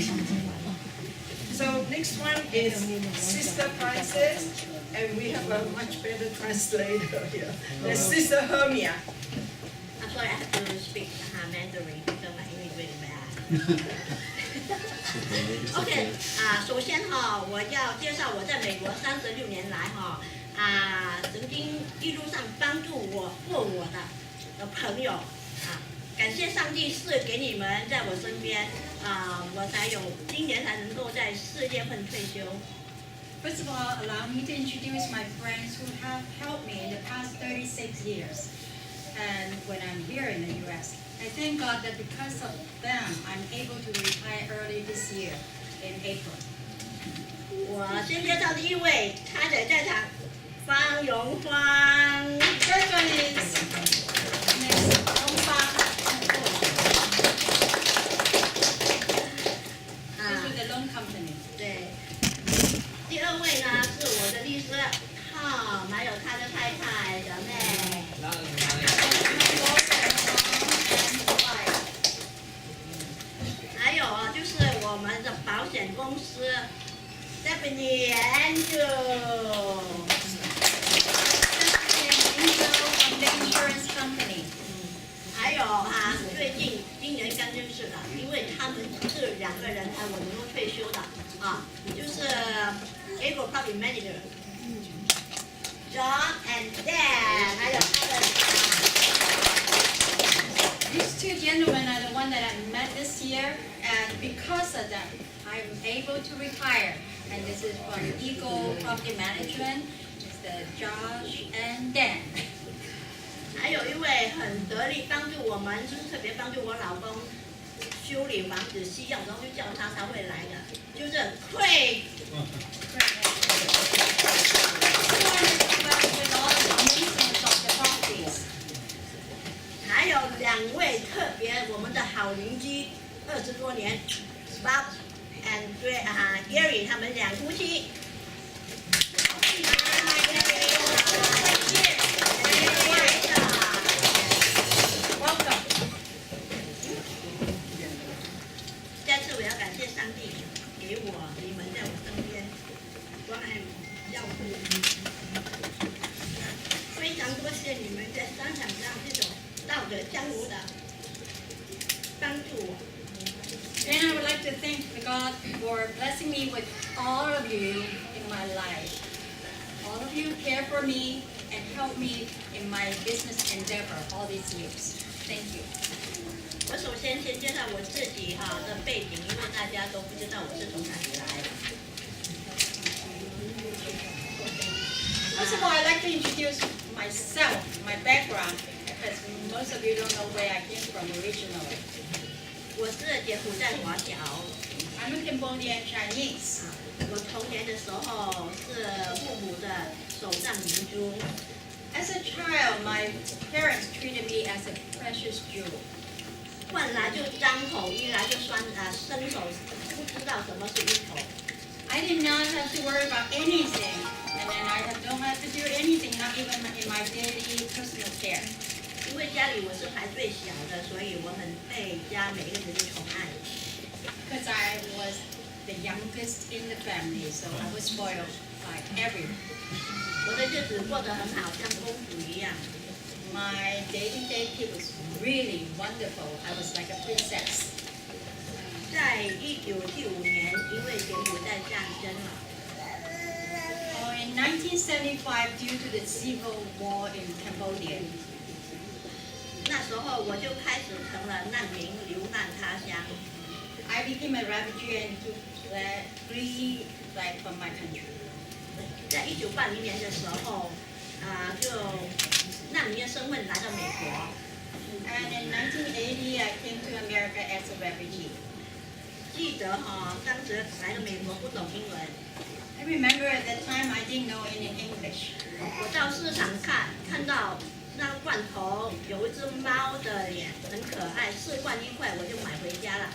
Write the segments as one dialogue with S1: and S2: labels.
S1: So next one is Sister Francis, and we have a much better translator here. That's Sister Hermia.
S2: I'm sorry, I have to speak Mandarin because my English really bad. OK， 首先我要介绍我在美国36年来曾经一路上帮助过我的朋友感谢上帝是给你们在我身边我才有今年才能够在4月份退休。
S3: First of all, allow me to introduce my friends who have helped me in the past 36 years. And when I'm here in the U.S., I thank God that because of them, I'm able to retire early this year in April.
S2: 我先介绍第一位，他在场，方荣芳。
S3: First one is Miss 荣芳。This is the loan company.
S2: 对。第二位呢是我的律师Tom，还有他的太太小妹。还有就是我们的保险公司 Stephanie Angel。from
S3: the insurance company.
S2: 还有最近今年刚认识的，因为他们是2个人才我能够退休的就是 April Property Manager John and Dan， 还有他的。
S3: These two gentlemen are the one that I met this year, and because of them, I'm able to retire. And this is from Eagle Property Management, Mr. Josh and Dan.
S2: 还有一位很得力帮助我们，就是特别帮助我老公修理房子需要，然后就叫他会来的，就是 Craig。还有2位特别我们的好邻居，20多年 ，Bob and Gary 他们2夫妻。再次我要感谢上帝给我你们在我身边关爱我、照顾我，非常多谢你们在商场上这种道德江湖的帮助我。
S3: And I would like to thank God for blessing me with all of you in my life. All of you care for me and help me in my business endeavor all these years. Thank you.
S2: 我首先介绍我自己的背景，因为大家都不知道我是从哪里来的。
S3: First of all, I'd like to introduce myself, my background, because most of you don't know where I came from originally.
S2: 我是柬埔寨华侨。
S3: I'm a Cambodian Chinese.
S2: 我童年的时候是父母的手上明珠。
S3: As a child, my parents treated me as a precious jewel.
S2: 换来就张口，一来就伸手，不知道什么是一口。
S3: I did not have to worry about anything, and then don't have to do anything, not even in my daily personal care.
S2: 因为家里我是排最小的，所以我很被家每个人的宠爱。
S3: Because I was the youngest in the family, so I was spoiled by everyone.
S2: 我的日子过得很好，像公主一样。
S3: My day-to-day kid was really wonderful. I was like a princess.
S2: 在1975年，因为柬埔寨战争了。
S3: In 1975, due to the civil war in Cambodia.
S2: 那时候我就开始成了难民，流难他乡。
S3: I became a refugee and to flee from my country.
S2: 在1980年的时候，就难民的身份来到美国。
S3: And in 1980, I came to America as a refugee.
S2: 记得当时来到美国不懂英文。
S3: I remember at that time I didn't know any English.
S2: 我到市场看到那罐头有一只猫的脸，很可爱，4罐1块，我就买回家了。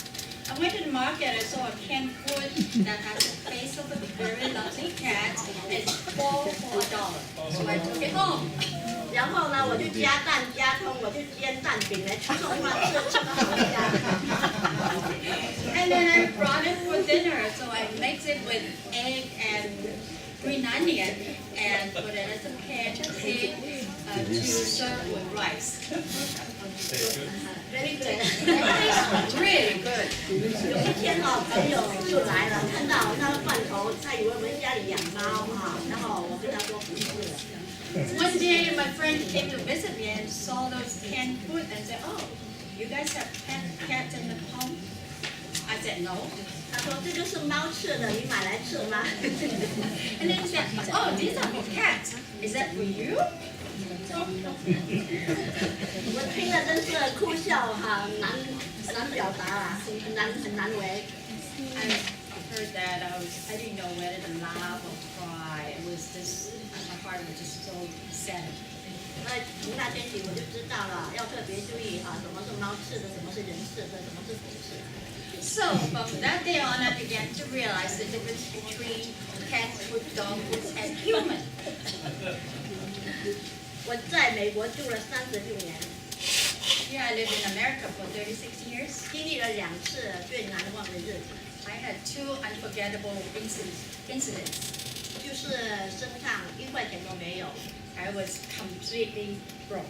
S3: I went to the market. I saw a canned food that has the face of a very lovely cat. It's $4 for $1. So I took it home.
S2: 然后呢，我就加蛋加葱，我就煎蛋饼来吃，吃的好香。
S3: And then I brought it dinner, so I mix it with egg and green onion and put it in a pan to serve with rice.
S2: Very good.
S3: Really good.
S2: 有一天朋友就来了，看到那个罐头，他以为我们家里养猫然后我跟他说不是。
S3: One day, my friend came to visit me and saw those canned food and said, "Oh, you guys have cats in the home?" I said, "No."
S2: 他说这个是猫吃的，你买来吃吗？
S3: And then he said, "Oh, these are for cats. Is that for you?"
S2: 我听了真是哭笑难表达啦，很难为。
S3: I heard that I didn't know whether to laugh or cry. It was just my heart was just so sad.
S2: 从那天起我就知道了，要特别注意什么是猫吃的，什么是人吃的，什么是狗吃的。
S3: So from that day on, I began to realize the difference between cat food, dog food, and human.
S2: 我在美国住了36年，
S3: Here I lived in America for 36 years.
S2: 经历了2次最难忘的日子，
S3: I had 2 unforgettable incidents.
S2: 就是身上1块钱都没有。
S3: I was completely broke.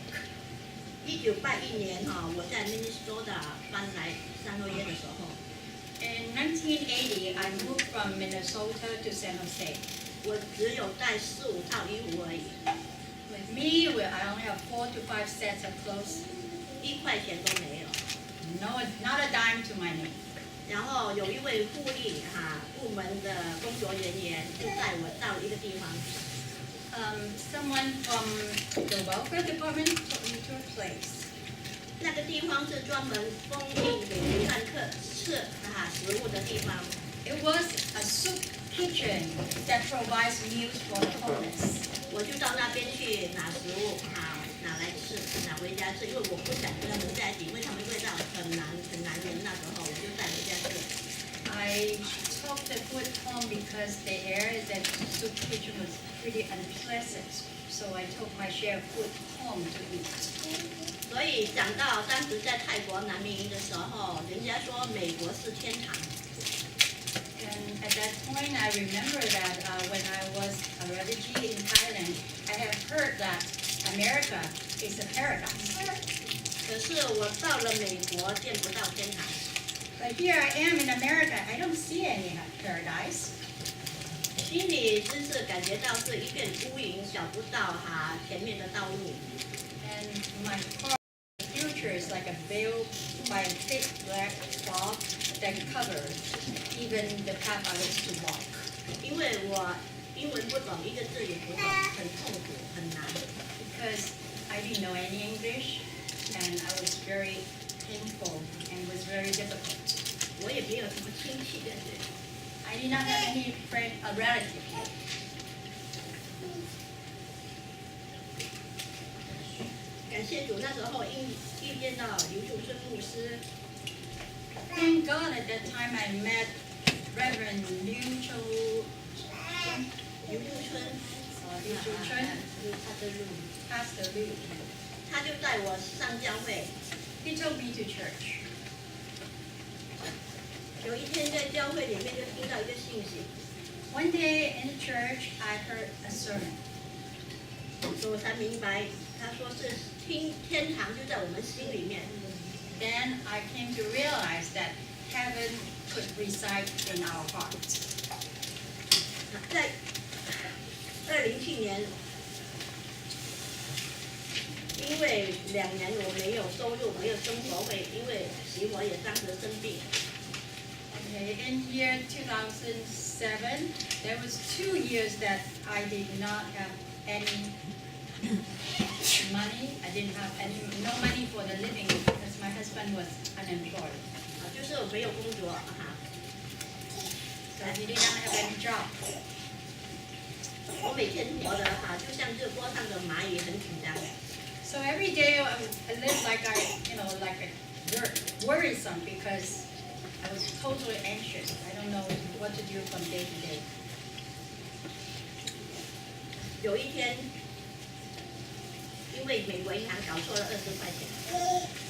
S2: 1981年我在 Minnesota 搬来三合耶的时候，
S3: In 1980, I moved from Minnesota to San Jose.
S2: 我只有带4、5套衣服而已，
S3: With me, I only have 4 to 5 sets of clothes.
S2: 1块钱都没有。
S3: No, not a dime to my name.
S2: 然后有一位护理部门的工作人员就带我到一个地方，
S3: Someone from the welfare department took me to a place.
S2: 那个地方是专门供应给流浪客吃食物的地方。
S3: It was a soup kitchen that provides meals for the homeless.
S2: 我就到那边去拿食物拿来吃，拿回家吃，因为我不想跟他们在一起，因为他们味道很难闻。那时候我就带回家吃。
S3: I took the food home because the air in the soup kitchen was pretty unpleasant. So I took my share of food home to eat.
S2: 所以讲到当时在泰国难民营的时候，人家说美国是天堂。
S3: And at that point, I remember that when I was a refugee in Thailand, I have heard that America is a paradise.
S2: 可是我到了美国见不到天堂。
S3: But here I am in America, I don't see any paradise.
S2: 心里真是感觉到是一片乌云，找不到前面的道路。
S3: And my heart, the future is like a veil by a thick black fog that covers even the path I was to walk.
S2: 因为我英文不懂，一个字也不懂，很痛苦，很难。
S3: Because I didn't know any English and I was very painful and it was very difficult.
S2: 我也没有什么亲戚的人。
S3: I did not have any friend, a relative here.
S2: 感谢主，那时候遇见到刘树春牧师，
S3: Thank God at that time I met Reverend Liu Chu
S2: 刘树春，Liu
S3: Chu Chun,
S2: 他的路，
S3: Pastor Liu.
S2: 他就带我上教会。
S3: He took me to church.
S2: 有一天在教会里面就听到一个信息，
S3: One day in the church, I heard a sermon.
S2: 所以我才明白，他说是天堂就在我们心里面。
S3: Then I came to realize that heaven could reside in our hearts.
S2: 在2007年，因为2年我没有收入，没有生活费，因为媳妇也当时生病。
S3: Okay, in year 2007, there was 2 years that I did not have any money. I didn't have no money for the living because my husband was unemployed.
S2: 就是我没有工作
S3: So he did not have any job.
S2: 我每天活的就像热锅上的蚂蚁，很紧张。
S3: So every day I lived like like a worrisome because I was totally anxious. I don't know what to do from day to day.
S2: 有一天，因为美国银行搞错了20块钱，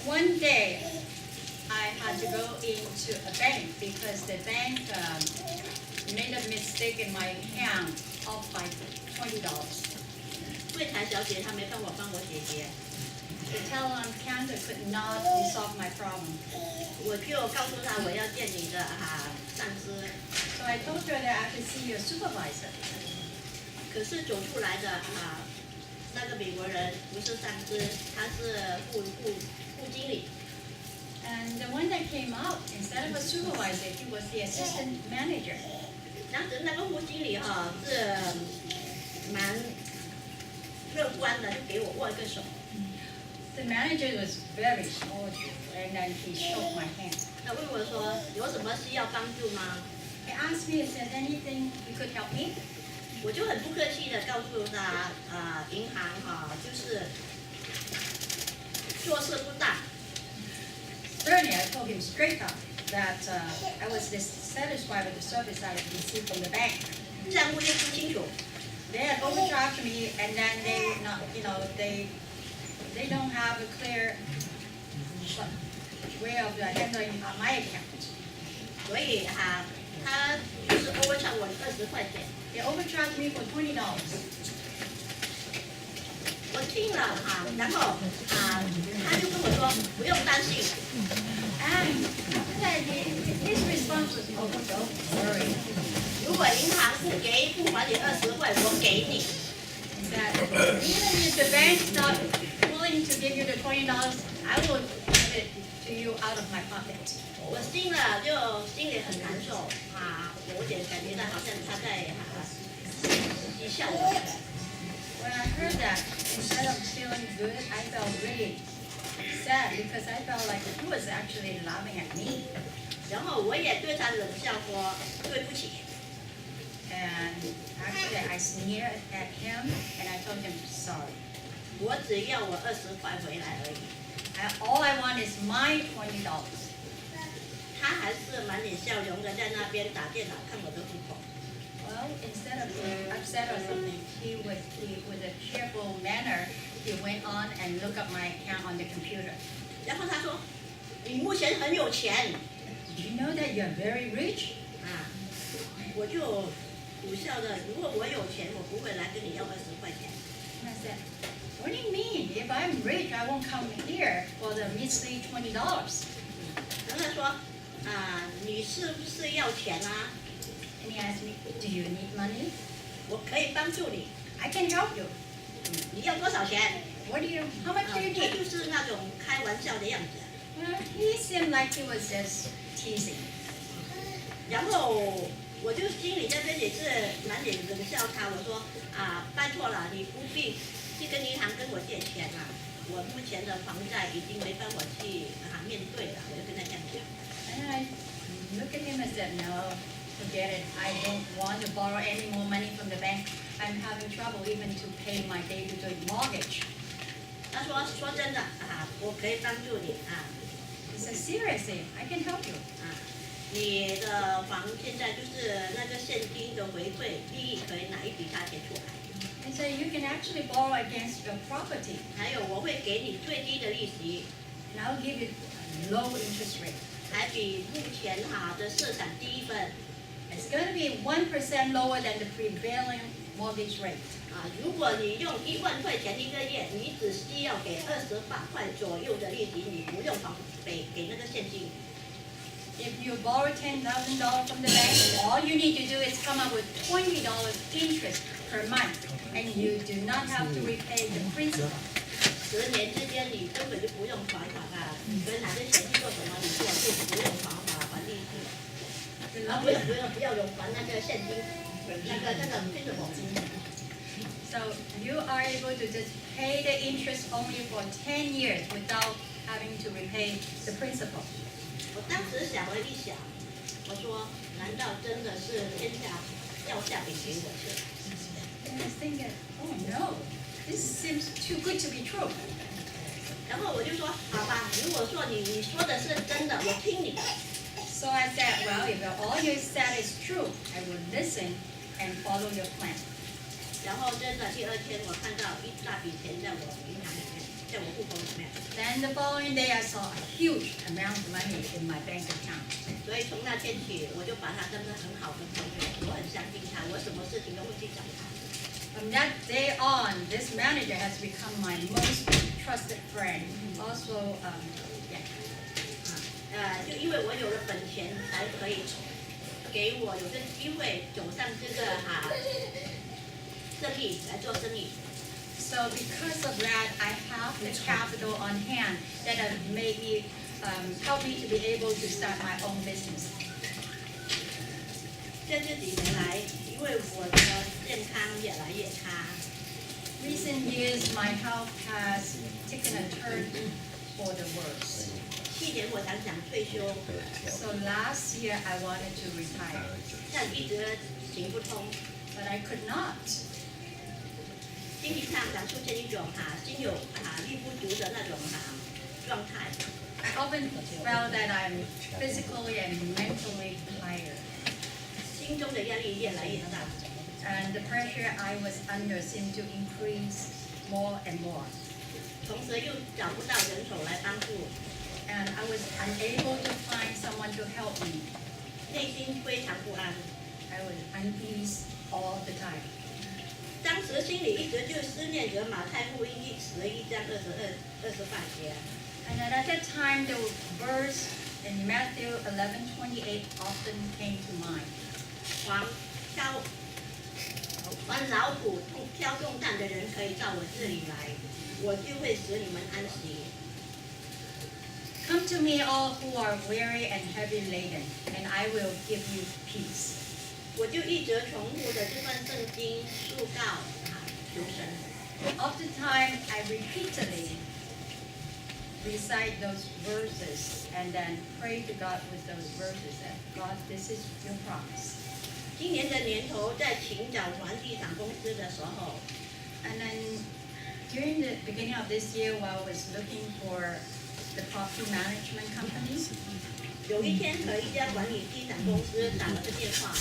S3: One day, I had to go into a bank because the bank made a mistake in my account off by $20.
S2: 柜台小姐她没办法帮我解决，
S3: The teller counter could not resolve my problem.
S2: 我就告诉她我要见你的上司。
S3: So I told her that I could see your supervisor.
S2: 可是走出来的那个美国人不是上司，他是副经理。
S3: And the one that came out, instead of a supervisor, he was the assistant manager.
S2: 当时那个副经理是蛮乐观的，就给我握一个手。
S3: The manager was very cordial, and then he shook my hand.
S2: 他问我说有什么需要帮助吗？
S3: He asked me if there's anything you could help me.
S2: 我就很不客气的告诉他，银行就是做事不当。
S3: Certainly, I told him straight up that I was dissatisfied with the service I had received from the bank.
S2: 账目又不清楚，
S3: They had overcharged me, and then they don't have a clear way of handling my account.
S2: 所以他就是 overcharge 我20块钱。
S3: They overcharged me for $20.
S2: 我听了然后他就跟我说不用担心，
S3: And after that, his response was, "Oh, don't worry."
S2: 如果银行不还你20块，我给你。
S3: That even if the bank's not willing to give you the $20, I will give it to you out of my pocket.
S2: 我听了就心里很难受有点感觉到好像他在讥笑我。
S3: When I heard that, instead of feeling good, I felt really sad because I felt like he was actually laughing at me.
S2: 然后我也对他冷笑说对不起。
S3: And actually, I sneered at him and I told him sorry.
S2: 我只要我20块回来而已。
S3: And all I want is my $20.
S2: 他还是满脸笑容的在那边打电脑看我的户口。
S3: Well, instead of being upset or something, he with a cheerful manner, he went on and looked up my account on the computer.
S2: 然后他说你目前很有钱
S3: Did you know that you're very rich?
S2: 我就苦笑的，如果我有钱，我不会来跟你要20块钱。
S3: And I said, what do you mean? If I'm rich, I won't come here for the measly $20.
S2: 然后他说你是不是要钱啊？
S3: And he asked me, do you need money?
S2: 我可以帮助你，
S3: I can help you.
S2: 你要多少钱？
S3: How much do you
S2: 他
S3: need?
S2: 就是那种开玩笑的样子。
S3: Well, he seemed like he was just teasing.
S2: 然后我就心里在这里是满脸冷笑他，我说拜托了，你不必去跟银行跟我借钱了，我目前的房贷已经没办法去面对了，我就跟他这样讲。
S3: And I looked at him and said, no, forget it. I don't want to borrow any more money from the bank. I'm having trouble even to pay my day-to-day mortgage.
S2: 他说真的我可以帮助你
S3: He said, seriously, I can help you.
S2: 你的房现在就是那个现金的回馈利益可以拿一笔大钱出来，
S3: He said, you can actually borrow against your property,
S2: 还有我会给你最低的利息，
S3: and I'll give you a low interest rate.
S2: 还比目前的市场低1%。
S3: It's going to be 1% lower than the prevailing mortgage rate.
S2: 如果你用1万块钱一个月，你只需要给28块左右的利息，你不用给那个现金。
S3: If you borrow $10,000 from the bank, all you need to do is come up with $20 interest per month, and you do not have to repay the principal.
S2: 10年之间，你根本就不用还跟拿这钱去做什么，你做就不用还利息，不要用还那个现金，那个 principal。
S3: So you are able to just pay the interest only for 10 years without having to repay the principal.
S2: 我当时想了一想，我说，难道真的是天下掉下饼给我吃？
S3: And I was thinking, oh no, this seems too good to be true.
S2: 然后我就说，好吧，如果说你说的是真的，我听你的。
S3: So I said, well, if all you said is true, I will listen and follow your plan.
S2: 然后真的第2天，我看到一大笔钱在我银行里面，向我户口里面。
S3: Then the following day, I saw a huge amount of money in my bank account.
S2: 所以从那天起，我就把他当成很好的朋友，我很相信他，我什么事情都会去找他。
S3: From that day on, this manager has become my most trusted friend. Also, yeah.
S2: 就因为我有了本钱，才可以给我有这个机会走上这个生意来做生意。
S3: So because of that, I have the capital on hand that have made me, help me to be able to start my own business.
S2: 在这几年来，因为我的健康越来越差，
S3: Recent years, my health has taken a turn for the worse.
S2: 去年我常想退休，
S3: So last year, I wanted to retire,
S2: 但一直行不通，
S3: but I could not.
S2: 经济上常出现一种心有力不足的那种状态。
S3: I often felt that I'm physically and mentally tired.
S2: 心中的压力越来越大，
S3: And the pressure I was under seemed to increase more and more.
S2: 同时又找不到人手来帮助，
S3: And I was unable to find someone to help me.
S2: 内心非常不安。
S3: I was uneasy all the time.
S2: 当时心里一直就思念着马太福音11章22节，
S3: And at that time, the verse in Matthew 11:28 often came to mind.
S2: 凡劳苦挑重担的人可以到我这里来，我就会使你们安息。
S3: Come to me, all who are weary and heavy laden, and I will give you peace.
S2: 我就一直重复的这段圣经诉告求神。
S3: Oftentimes, I repeatedly recite those verses and then pray to God with those verses that God, this is your promise.
S2: 今年的年头，在寻找房地产公司的时候，
S3: And then during the beginning of this year, while I was looking for the property management companies,
S2: 有一天和一家管理地产公司打了个电话，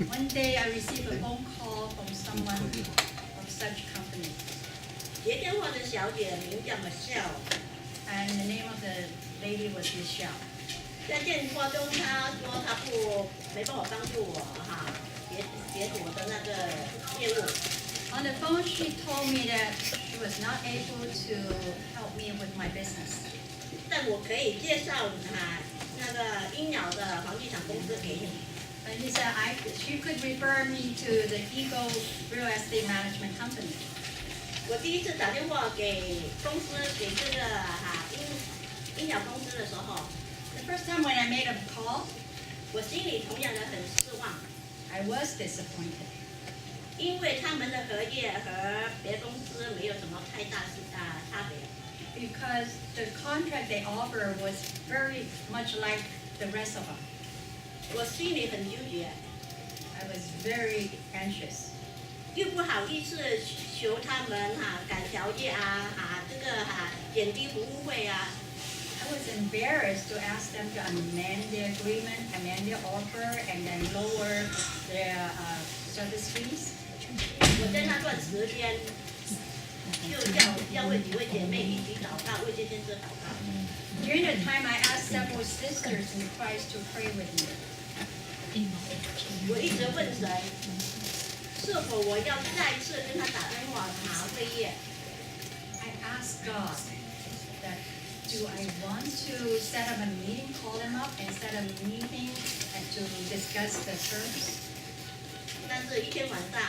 S3: one day I received a phone call from someone of such company.
S2: 接电话的小姐名叫 Michelle，
S3: And the name of the lady was Michelle.
S2: 在电话中她说她没办法帮助我解我的那个业务，
S3: On the phone, she told me that she was not able to help me with my business.
S2: 但我可以介绍那个鹰鸟的房地产公司给你。
S3: And he said she could refer me to the Eagle Real Estate Management Company.
S2: 我第一次打电话给公司，给这个鹰鸟公司的时候，
S3: The first time when I made a call,
S2: 我心里同样的很失望，
S3: I was disappointed
S2: 因为他们的合约和别公司没有什么太大差别。
S3: because the contract they offer was very much like the rest of them.
S2: 我心里很纠结，
S3: I was very anxious.
S2: 又不好意思求他们改条件这个减低服务费啊。
S3: I was embarrassed to ask them to amend their agreement, amend their offer, and then lower their service fees.
S2: 我在那段时间就叫为几位姐妹一起祷告，为这件事祷告。
S3: During the time, I asked several sisters in Christ to pray with me.
S2: 我一直问神，是否我要再次跟他打电话会议？
S3: I asked God that do I want to set up a meeting, call them up and set up a meeting and to discuss the terms?
S2: 但是一天晚上，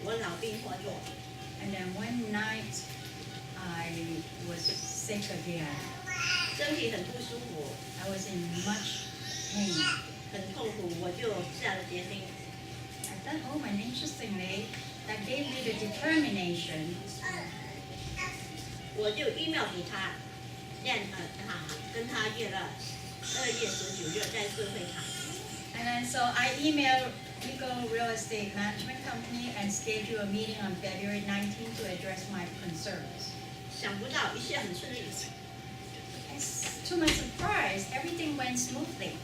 S2: 我老病发作，
S3: And then one night, I was sick again.
S2: 身体很不舒服，
S3: I was in much pain.
S2: 很痛苦，我就下了决心，
S3: At that moment, interestingly, that gave me the determination.
S2: 我就 email 给他，跟他约了2月19日在社会场。
S3: And then so I emailed Eagle Real Estate Management Company and scheduled a meeting on February 19th to address my concerns.
S2: 想不到一切很顺利，
S3: To my surprise, everything went smoothly.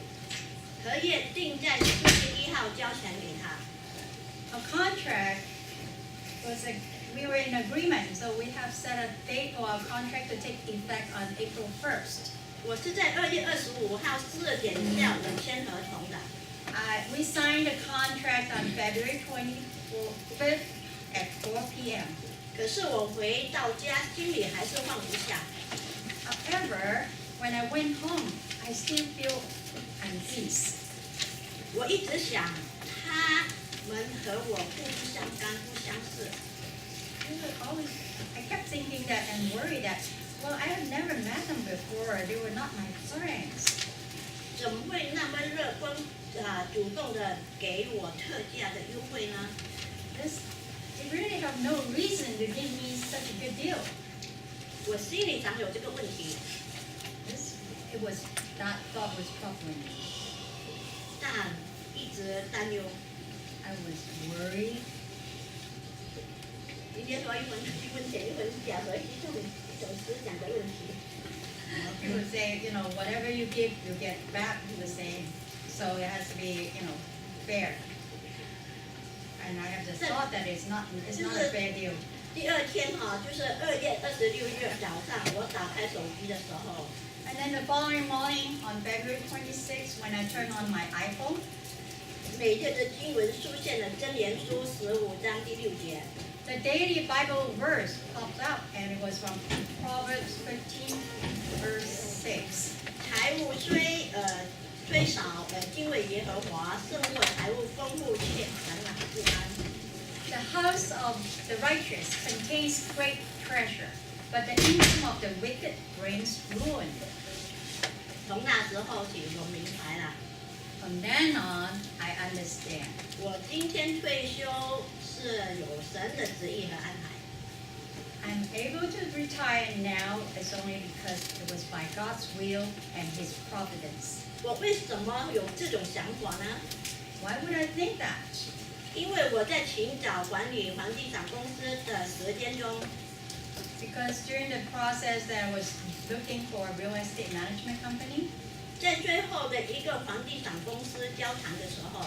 S2: 合约定在4月1号交钱给他，
S3: A contract was we were in agreement, so we have set a date for our contract to take effect on April 1st.
S2: 我是在2月25号12:06签合同的。
S3: We signed a contract on February 25th at 4 p.m.
S2: 可是我回到家，心里还是放不下。
S3: However, when I went home, I still feel unease.
S2: 我一直想，他们和我互不相干，不相识。
S3: I kept thinking that and worried that, well, I had never met them before. They were not my friends.
S2: 怎么会那么乐观主动的给我特价的优惠呢？
S3: They really have no reason to give me such a good deal.
S2: 我心里常有这个问题，
S3: It was that thought was troubling me.
S2: 但一直担忧。
S3: I was worried.
S2: 今天说一分钱一分价，所以一种思想的问题。
S3: People say, whatever you give, you get back the same. So it has to be, fair. And I have just thought that it's not a fair deal.
S2: 第二天就是2月26日早上，我打开手机的时候，
S3: And then the following morning, on February 26th, when I turned on my iPhone,
S2: 每日的经文出现了箴言书15章第6节。
S3: the daily Bible verse popped up, and it was from Proverbs 13, verse 6.
S2: 财物虽少，敬畏耶和华胜过财物丰富且烦恼不安。
S3: The house of the righteous contains great treasure, but the income of the wicked brings ruin.
S2: 从那时候起，我明白了，
S3: From then on, I understand.
S2: 我今天退休是有神的旨意和安排。
S3: I'm able to retire now is only because it was by God's will and His providence.
S2: 我为什么有这种想法呢？
S3: Why would I think that?
S2: 因为我在寻找管理房地产公司的时间中，
S3: Because during the process that I was looking for a real estate management company,
S2: 在最后的一个房地产公司交谈的时候，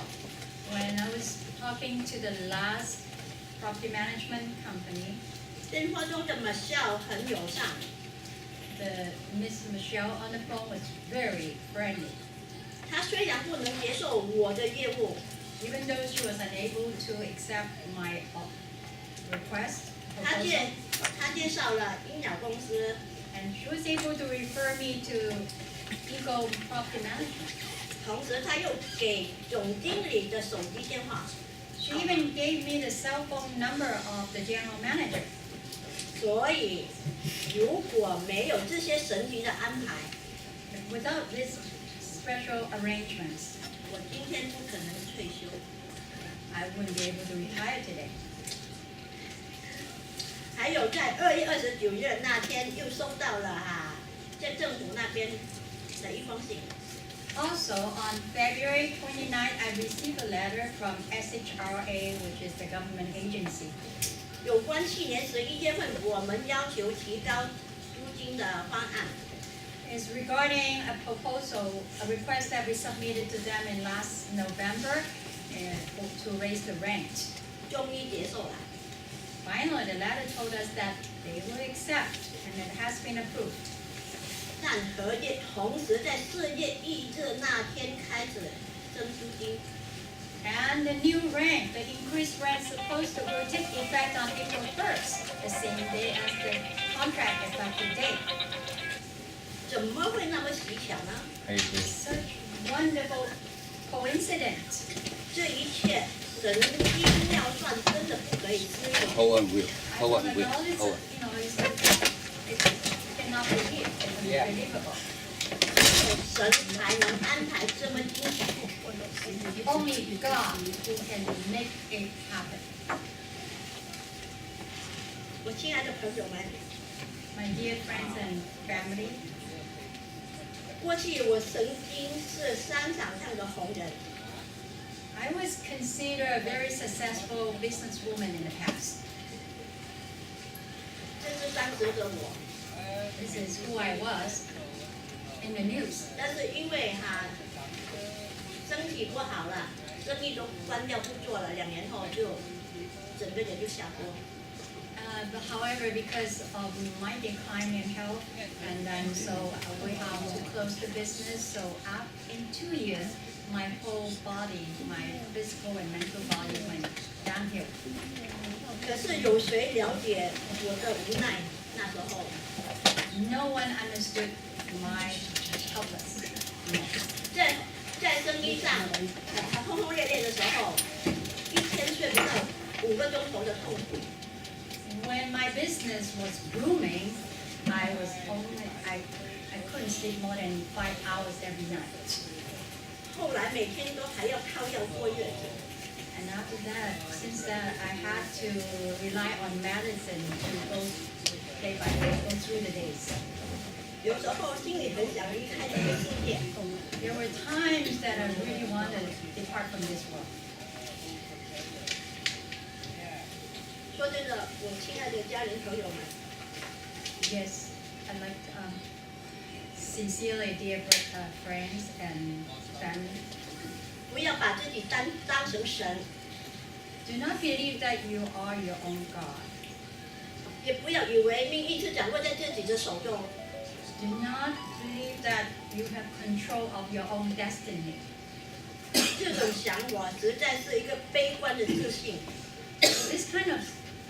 S3: when I was talking to the last property management company,
S2: 电话中的 Michelle 很友善，
S3: the Miss Michelle on the phone was very friendly.
S2: 她虽然不能接受我的业务，
S3: Even though she was unable to accept my request,
S2: 她
S3: proposal,
S2: 介绍了鹰鸟公司，
S3: and she was able to refer me to Eco Property Management.
S2: 同时她又给总经理的手机电话。
S3: She even gave me the cell phone number of the general manager.
S2: 所以，如果没有这些神奇的安排，
S3: Without these special arrangements,
S2: 我今天不可能退休。
S3: I wouldn't be able to retire today.
S2: 还有在2月29日那天又收到了在政府那边的一封信，
S3: Also, on February 29th, I received a letter from SHRA, which is the government agency.
S2: 有关去年11月份我们要求提高租金的方案。
S3: It's regarding a proposal, a request that we submitted to them in last November to raise the rent.
S2: 终于接受了。
S3: Finally, the letter told us that they will accept, and it has been approved.
S2: 但同时在4月1日那天开始征租金，
S3: And the new rent, the increased rent, supposed to will take effect on April 1st, the same day as the contract effective date.
S2: 怎么会那么蹊跷呢？
S3: Such wonderful coincidence.
S2: 这一切神机妙算真的不可以思议。
S4: Hold on, Will.
S3: I
S4: Hold on,
S3: don't
S4: Will.
S3: know, it's,
S4: Hold on.
S3: it cannot believe. It's
S4: Yeah.
S3: unbelievable.
S2: 神才能安排这么精彩。
S3: Only God who can make it happen.
S2: 我亲爱的朋友们，
S3: My dear friends and family,
S2: 过去我曾经是商场上的红人，
S3: I was considered a very successful businesswoman in the past.
S2: 这是当时的我。
S3: This is who I was in the news.
S2: 但是因为身体不好了，生意都关掉不做了，2年后就整个人就下坡。
S3: But however, because of my decline in health, and then so we have to close the business. So in 2 years, my whole body, my physical and mental body went downhill.
S2: 可是有谁了解我的无奈？那时候，
S3: No one understood my helplessness.
S2: 在生意上轰轰烈烈的时候，一天睡不到5个钟头的痛苦。
S3: When my business was booming, I couldn't sleep more than 5 hours every night.
S2: 后来每天都还要靠药过日子。
S3: And after that, since that, I had to rely on medicine to go day by day, go through the days.
S2: 有时候心里很想离开这个世界，
S3: There were times that I really wanted to depart from this world.
S2: 说真的，我亲爱的家人朋友们，
S3: Yes, I'd like sincerely, dear friends and family,
S2: 不要把自己当成神，
S3: do not believe that you are your own God.
S2: 也不要以为命运是掌握在自己的手中。
S3: Do not believe that you have control of your own destiny.
S2: 这种想法实在是一个悲观的自信。
S3: This kind of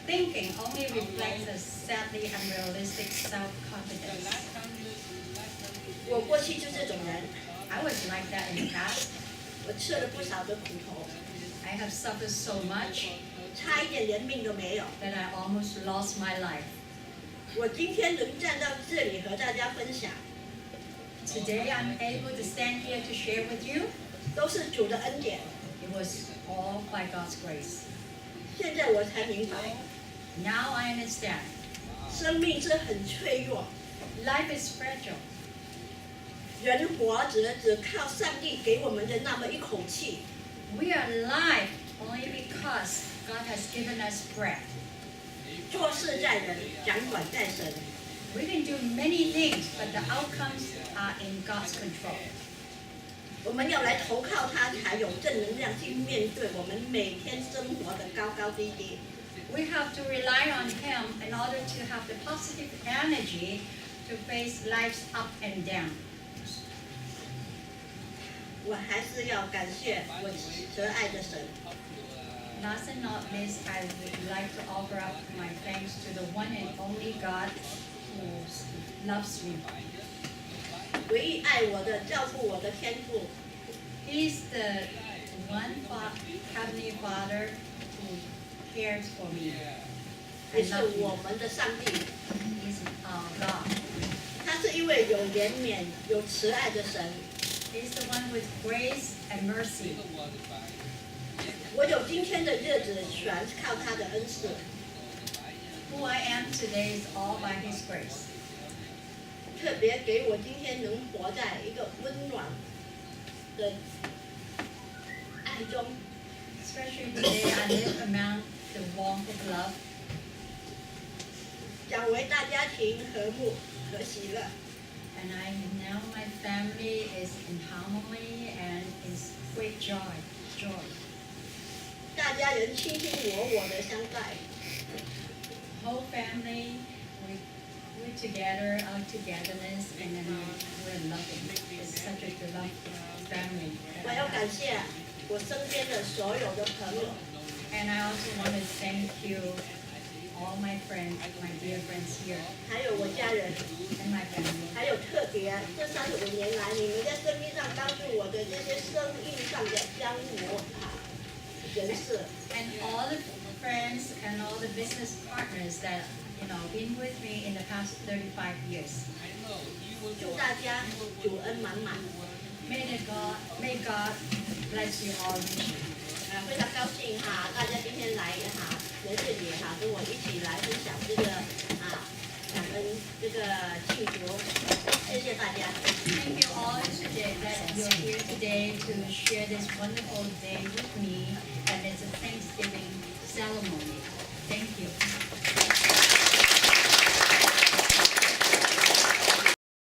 S3: thinking only reflects a sadly unrealistic self-confidence.
S2: 我过去就这种人，
S3: I was like that in the past.
S2: 我吃了不少的苦头，
S3: I have suffered so much
S2: 差一点连命都没有。
S3: that I almost lost my life.
S2: 我今天能站到这里和大家分享，
S3: Today I'm able to stand here to share with you.
S2: 都是主的恩典。
S3: It was all by God's grace.
S2: 现在我才明白，
S3: Now I understand.
S2: 生命是很脆弱，
S3: Life is fragile.
S2: 人活着只靠上帝给我们的那么一口气。
S3: We are alive only because God has given us breath.
S2: 做事在人，掌管在神。
S3: We can do many things, but the outcomes are in God's control.
S2: 我们要来投靠他，才有正能量去面对我们每天生活的高高低低。
S3: We have to rely on Him in order to have the positive energy to face life's up and down.
S2: 我还是要感谢我慈爱的神。
S3: Last and not least, I would like to offer up my thanks to the one and only God who loves me.
S2: 唯一爱我的、照顾我的天父，
S3: He is the one Heavenly Father who cares for me
S2: 也
S3: and
S2: 是
S3: loves
S2: 我
S3: me.
S2: 们的上帝。
S3: He is our God.
S2: 他是一位有怜悯、有慈爱的神。
S3: He is the one with grace and mercy.
S2: 我有今天的日子，全靠他的恩赐。
S3: Who I am today is all by His grace.
S2: 特别给我今天能活在一个温暖的爱中，
S3: Especially today, I live among the warmth of love.
S2: 讲为大家庭和睦和喜乐。
S3: And I know my family is in harmony and is great joy.
S2: 大家人卿卿我的相待，
S3: Whole family, we're together, our togetherness, and then we're loving. It's such a beloved family.
S2: 我
S3: that I
S2: 要
S3: have.
S2: 感谢我身边的所有的朋友，
S3: And I also want to thank you, all my friends, my dear friends here,
S2: 还有我家人，
S3: and my family.
S2: 还有特别这35年来你们在生意上帮助我的这些生意上的江湖人士，
S3: And all the friends and all the business partners that been with me in the past 35 years.
S2: 祝大家主恩满满。
S3: May God bless you all richly.
S2: 非常高兴哈，大家今天来哈，在这里哈，跟我一起来分享这个感恩这个庆祝，谢谢大家。
S3: Thank you all today that you're here today to share this wonderful day with me, and it's a Thanksgiving ceremony. Thank you.